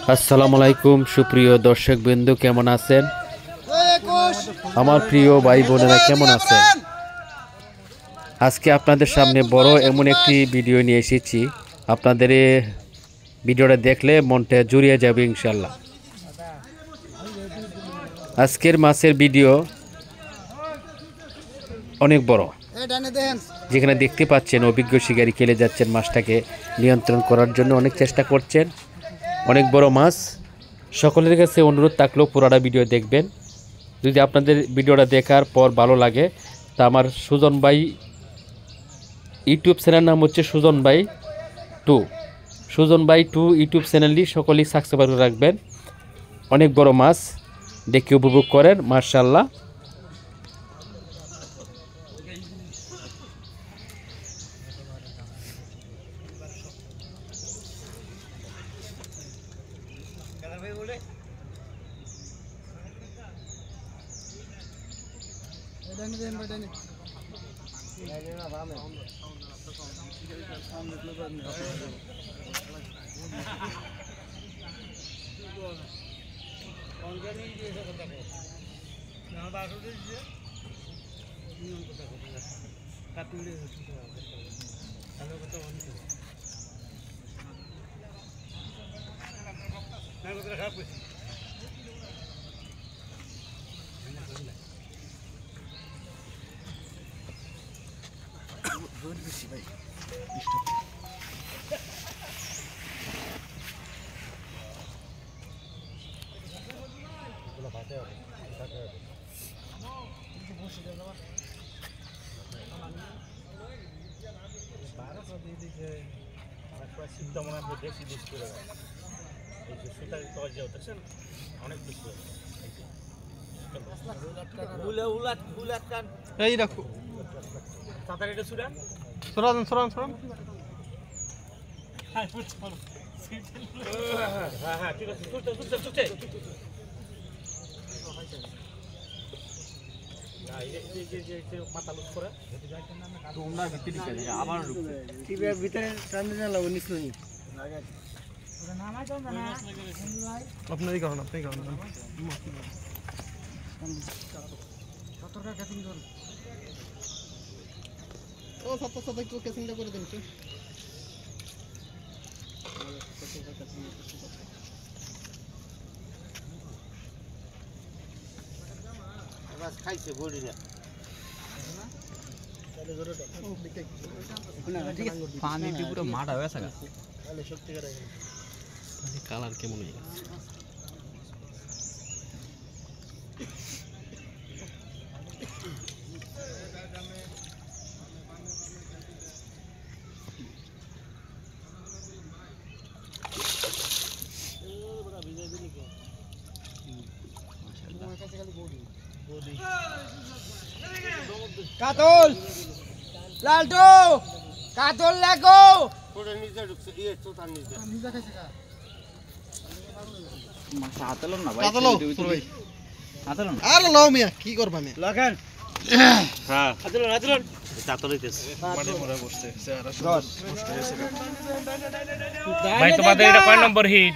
আসসালামু আলাইকুম সুপ্রিয় দর্শকবৃন্দ, কেমন আছেন? আমার প্রিয় ভাই বোনেরা কেমন আছেন? আজকে আপনাদের সামনে বড় এমন একটি ভিডিও নিয়ে এসেছি। আপনাদের ভিডিওটা দেখলে মনটা জুড়িয়ে যাবে ইনশাল্লাহ। আজকের মাছের ভিডিও অনেক বড়, যেখানে দেখতে পাচ্ছেন অভিজ্ঞ শিকারী খেলে যাচ্ছেন মাছটাকে নিয়ন্ত্রণ করার জন্য, অনেক চেষ্টা করছেন। অনেক বড় মাছ। সকলের কাছে অনুরোধ থাকলেও পুরোটা ভিডিও দেখবেন। যদি আপনাদের ভিডিওটা দেখার পর ভালো লাগে তা আমার সুজন ভাই ইউটিউব চ্যানেল নাম হচ্ছে সুজন ভাই 2 ইউটিউব চ্যানেলটি সকলেই সাবস্ক্রাইব করে রাখবেন। অনেক বড় মাছ, দেখে উপভোগ করেন মাশাআল্লাহ। এই রাখো তাড়াতাড়ি সুরান সরান সরান সরান। হ্যাঁ হ্যাঁ ঠিক আছে, ছুটতে ছুটতে ছুটতে মাথা লুজ করে তোমরা ভিতরে ঢুকে যায় আবার টিভির ভিতরে সামনে না লাগো নিছ নি নামা তো না আপনারই কারণ আপনি কারণ সতর্ক ক্যাচিং ধর ও সতর্ক একটু ক্যাচিংটা করে দেন তো বাস খাইছে বড়ি না পানিতে পুরো মাটা হয়ে গেছে তাহলে সত্যিকার কালার কেমন হয়ে গেছে। কাতল লালটু কাতল লাগো পুরো নিচে ঢুকছে এই চোতার নিচে নিচে খাইছে কা মাছ হাতলো না ভাই হাতলো ভাই হাতলো আর লাও মিয়া কি করবা মে লাগান হ্যাঁ হাতলো হাতলো কাতল হইতেছে মাটি মরে বসছে 10 ভাই তোমাদের এটা কয় নম্বর হিট?